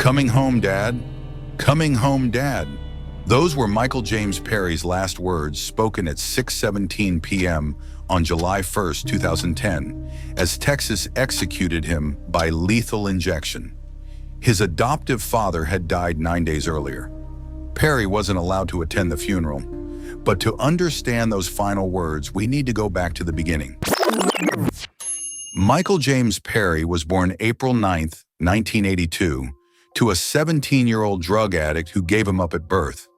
Coming home, Dad. Coming home, Dad. Those were Michael James Perry's last words spoken at 6:17 p.m. on July 1st, 2010, as Texas executed him by lethal injection. His adoptive father had died 9 days earlier. Perry wasn't allowed to attend the funeral, but to understand those final words, we need to go back to the beginning. Michael James Perry was born April 9th, 1982, to a 17-year-old drug addict who gave him up at birth.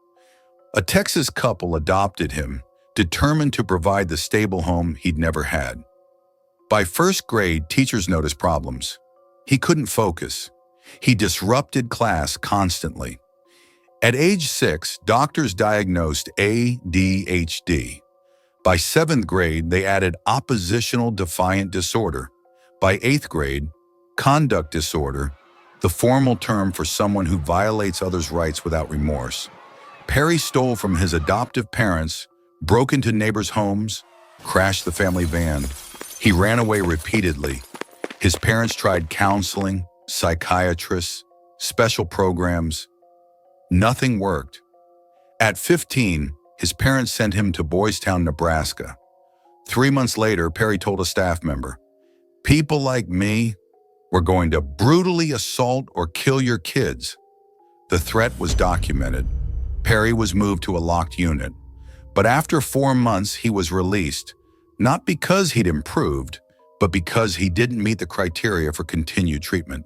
A Texas couple adopted him, determined to provide the stable home he'd never had. By first grade, teachers noticed problems. He couldn't focus. He disrupted class constantly. At age 6, doctors diagnosed ADHD. By 7th grade, they added oppositional defiant disorder. By 8th grade, conduct disorder, the formal term for someone who violates others' rights without remorse. Perry stole from his adoptive parents, broke into neighbors' homes, crashed the family van. He ran away repeatedly. His parents tried counseling, psychiatrists, special programs. Nothing worked. At 15, his parents sent him to Boys Town, Nebraska. 3 months later, Perry told a staff member, "People like me, we're going to brutally assault or kill your kids." The threat was documented. Perry was moved to a locked unit. But after 4 months, he was released, not because he'd improved, but because he didn't meet the criteria for continued treatment.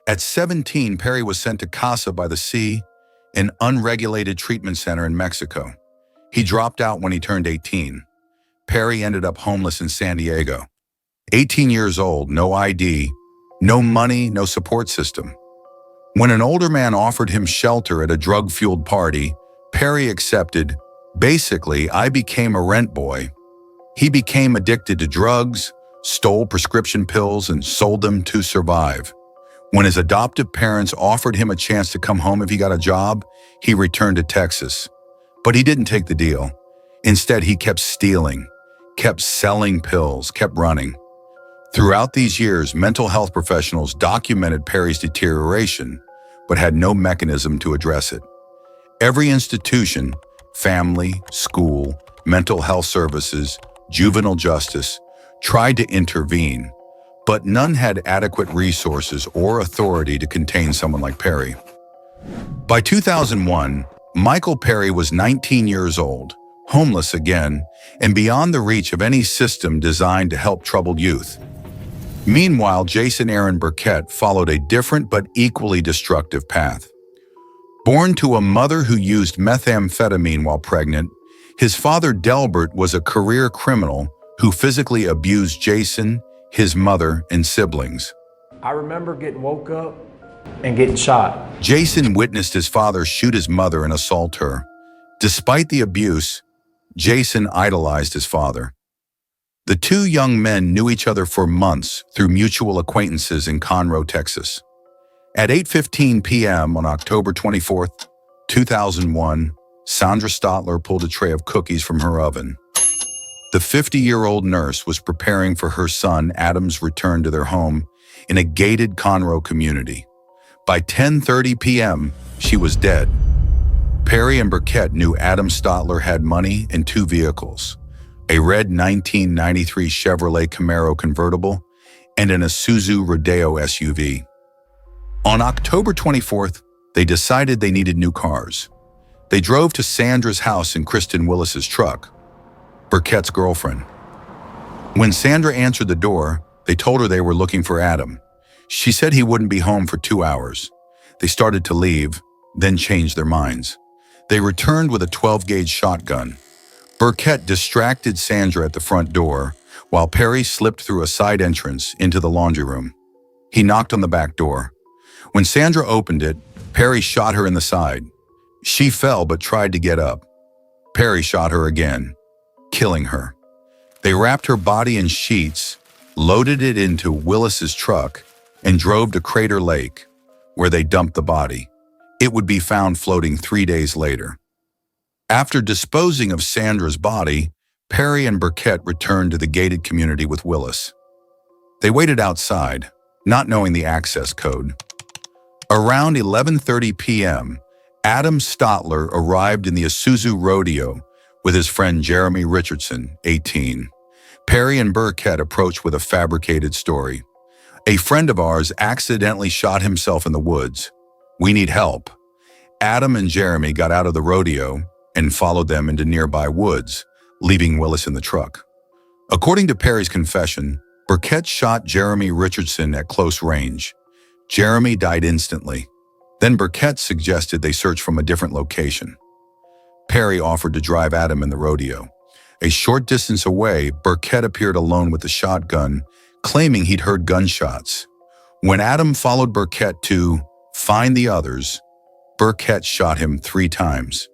At 17, Perry was sent to Casa by the Sea, an unregulated treatment center in Mexico. He dropped out when he turned 18. Perry ended up homeless in San Diego. 18 years old, no ID, no money, no support system. When an older man offered him shelter at a drug-fueled party, Perry accepted. Basically, I became a rent boy. He became addicted to drugs, stole prescription pills, and sold them to survive. When his adoptive parents offered him a chance to come home if he got a job, he returned to Texas. But he didn't take the deal. Instead, he kept stealing, kept selling pills, kept running. Throughout these years, mental health professionals documented Perry's deterioration, but had no mechanism to address it. Every institution, family, school, mental health services, juvenile justice, tried to intervene, but none had adequate resources or authority to contain someone like Perry. By 2001, Michael Perry was 19 years old, homeless again, and beyond the reach of any system designed to help troubled youth. Meanwhile, Jason Burkett followed a different but equally destructive path. Born to a mother who used methamphetamine while pregnant, his father Delbert was a career criminal who physically abused Jason, his mother, and siblings. I remember getting woke up and getting shot. Jason witnessed his father shoot his mother and assault her. Despite the abuse, Jason idolized his father. The two young men knew each other for months through mutual acquaintances in Conroe, Texas. At 8:15 p.m. on October 24th, 2001, Sandra Stotler pulled a tray of cookies from her oven. The 50-year-old nurse was preparing for her son Adam's return to their home in a gated Conroe community. By 10:30 p.m., she was dead. Perry and Burkett knew Adam Stotler had money and 2 vehicles, a red 1993 Chevrolet Camaro convertible and an Isuzu Rodeo SUV. On October 24th, they decided they needed new cars. They drove to Sandra's house in Kristen Willis's truck, Burkett's girlfriend. When Sandra answered the door, they told her they were looking for Adam. She said he wouldn't be home for 2 hours. They started to leave, then changed their minds. They returned with a 12-gauge shotgun. Burkett distracted Sandra at the front door, while Perry slipped through a side entrance into the laundry room. He knocked on the back door. When Sandra opened it, Perry shot her in the side. She fell but tried to get up. Perry shot her again, killing her. They wrapped her body in sheets, loaded it into Willis's truck, and drove to Crater Lake, where they dumped the body. It would be found floating 3 days later. After disposing of Sandra's body, Perry and Burkett returned to the gated community with Willis. They waited outside, not knowing the access code. Around 11:30 p.m., Adam Stotler arrived in the Isuzu Rodeo with his friend Jeremy Richardson, 18. Perry and Burkett approached with a fabricated story. "A friend of ours accidentally shot himself in the woods. We need help." Adam and Jeremy got out of the rodeo and followed them into nearby woods, leaving Willis in the truck. According to Perry's confession, Burkett shot Jeremy Richardson at close range. Jeremy died instantly. Then Burkett suggested they search from a different location. Perry offered to drive Adam in the rodeo. A short distance away, Burkett appeared alone with a shotgun, claiming he'd heard gunshots. When Adam followed Burkett to find the others, Burkett shot him 3 times.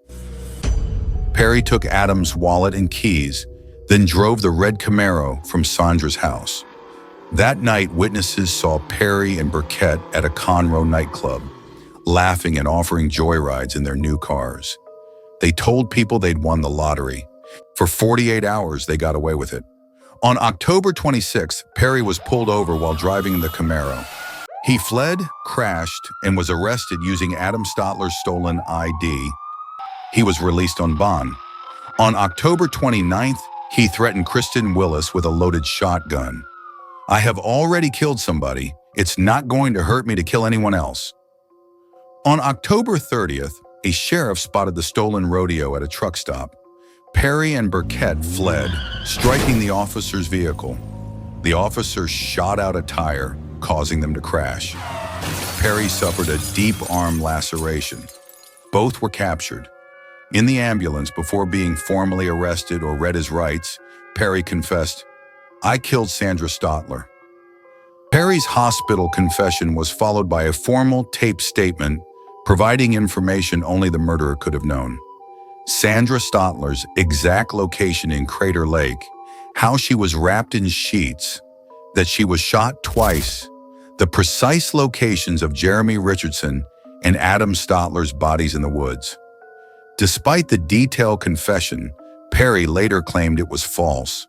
Perry took Adam's wallet and keys, then drove the red Camaro from Sandra's house. That night, witnesses saw Perry and Burkett at a Conroe nightclub, laughing and offering joyrides in their new cars. They told people they'd won the lottery. For 48 hours, they got away with it. On October 26th, Perry was pulled over while driving the Camaro. He fled, crashed, and was arrested using Adam Stotler's stolen ID. He was released on bond. On October 29th, he threatened Kristen Willis with a loaded shotgun. "I have already killed somebody. It's not going to hurt me to kill anyone else." On October 30th, a sheriff spotted the stolen rodeo at a truck stop. Perry and Burkett fled, striking the officer's vehicle. The officer shot out a tire, causing them to crash. Perry suffered a deep arm laceration. Both were captured. In the ambulance, before being formally arrested or read his rights, Perry confessed, "I killed Sandra Stotler." Perry's hospital confession was followed by a formal taped statement providing information only the murderer could have known. Sandra Stotler's exact location in Crater Lake, how she was wrapped in sheets, that she was shot twice, the precise locations of Jeremy Richardson and Adam Stotler's bodies in the woods. Despite the detailed confession, Perry later claimed it was false.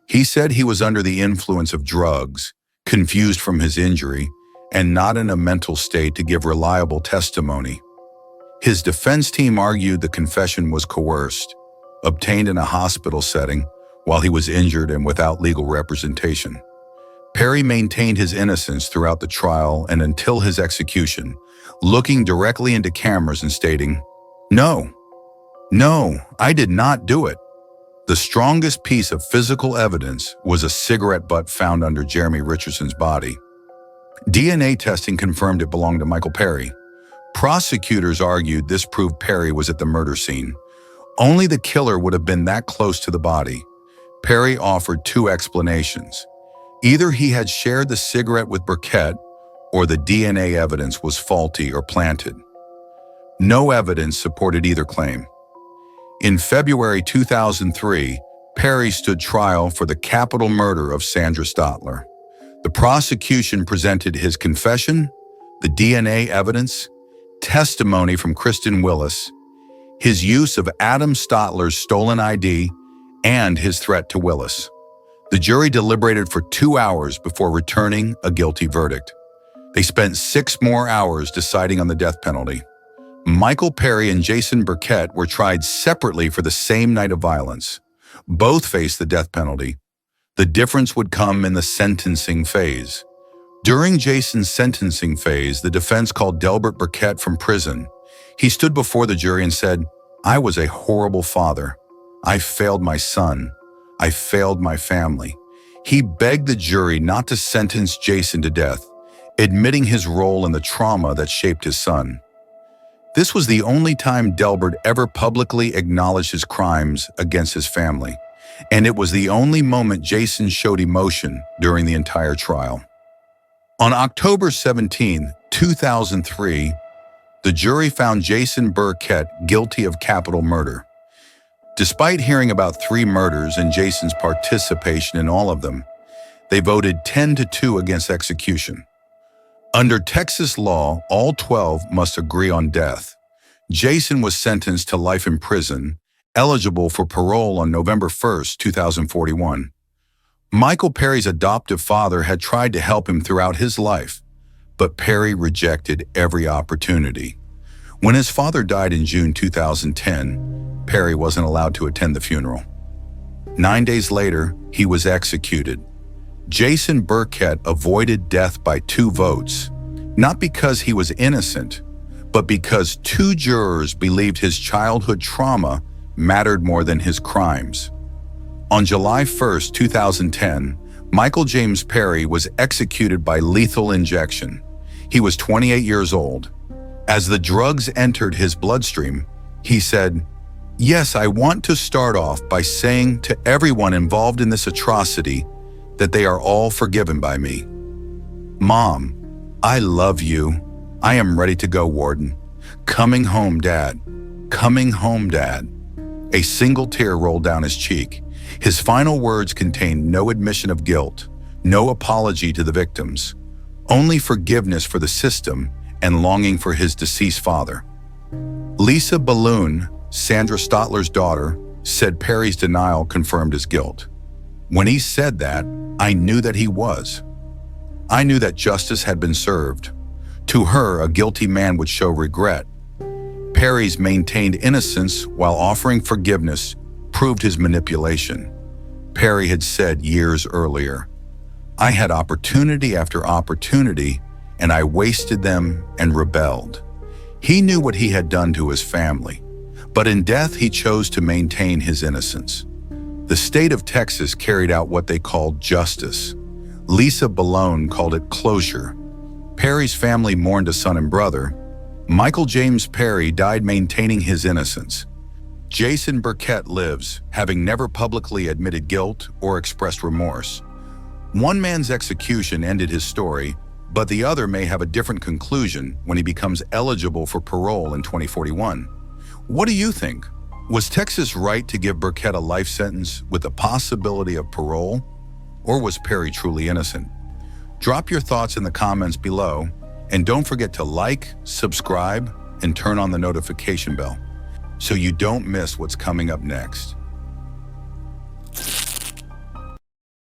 He said he was under the influence of drugs, confused from his injury, and not in a mental state to give reliable testimony. His defense team argued the confession was coerced, obtained in a hospital setting while he was injured and without legal representation. Perry maintained his innocence throughout the trial and until his execution, looking directly into cameras and stating, "No, I did not do it." The strongest piece of physical evidence was a cigarette butt found under Jeremy Richardson's body. DNA testing confirmed it belonged to Michael Perry. Prosecutors argued this proved Perry was at the murder scene. Only the killer would have been that close to the body. Perry offered 2 explanations. Either he had shared the cigarette with Burkett, or the DNA evidence was faulty or planted. No evidence supported either claim. In February 2003, Perry stood trial for the capital murder of Sandra Stotler. The prosecution presented his confession, the DNA evidence, testimony from Kristen Willis, his use of Adam Stotler's stolen ID, and his threat to Willis. The jury deliberated for 2 hours before returning a guilty verdict. They spent 6 more hours deciding on the death penalty. Michael Perry and Jason Burkett were tried separately for the same night of violence. Both faced the death penalty. The difference would come in the sentencing phase. During Jason's sentencing phase, the defense called Delbert Burkett from prison. He stood before the jury and said, "I was a horrible father. I failed my son. I failed my family." He begged the jury not to sentence Jason to death, admitting his role in the trauma that shaped his son. This was the only time Delbert ever publicly acknowledged his crimes against his family, and it was the only moment Jason showed emotion during the entire trial. On October 17, 2003, the jury found Jason Burkett guilty of capital murder. Despite hearing about 3 murders and Jason's participation in all of them, they voted 10-2 against execution. Under Texas law, all 12 must agree on death. Jason was sentenced to life in prison, eligible for parole on November 1, 2041. Michael Perry's adoptive father had tried to help him throughout his life, but Perry rejected every opportunity. When his father died in June 2010, Perry wasn't allowed to attend the funeral. 9 days later, he was executed. Jason Burkett avoided death by 2 votes, not because he was innocent, but because 2 jurors believed his childhood trauma mattered more than his crimes. On July 1, 2010, Michael James Perry was executed by lethal injection. He was 28 years old. As the drugs entered his bloodstream, he said, "Yes, I want to start off by saying to everyone involved in this atrocity that they are all forgiven by me. Mom, I love you. I am ready to go, Warden. Coming home, Dad. Coming home, Dad." A single tear rolled down his cheek. His final words contained no admission of guilt, no apology to the victims, only forgiveness for the system and longing for his deceased father. Lisa Balloon, Sandra Stotler's daughter, said Perry's denial confirmed his guilt. "When he said that, I knew that he was. I knew that justice had been served. To her, a guilty man would show regret." Perry's maintained innocence while offering forgiveness proved his manipulation. Perry had said years earlier, "I had opportunity after opportunity, and I wasted them and rebelled." He knew what he had done to his family, but in death he chose to maintain his innocence. The state of Texas carried out what they called justice. Lisa Balone called it closure. Perry's family mourned a son and brother. Michael James Perry died maintaining his innocence. Jason Burkett lives, having never publicly admitted guilt or expressed remorse. One man's execution ended his story, but the other may have a different conclusion when he becomes eligible for parole in 2041. What do you think? Was Texas right to give Burkett a life sentence with the possibility of parole? Or was Perry truly innocent? Drop your thoughts in the comments below, and don't forget to like, subscribe, and turn on the notification bell so you don't miss what's coming up next.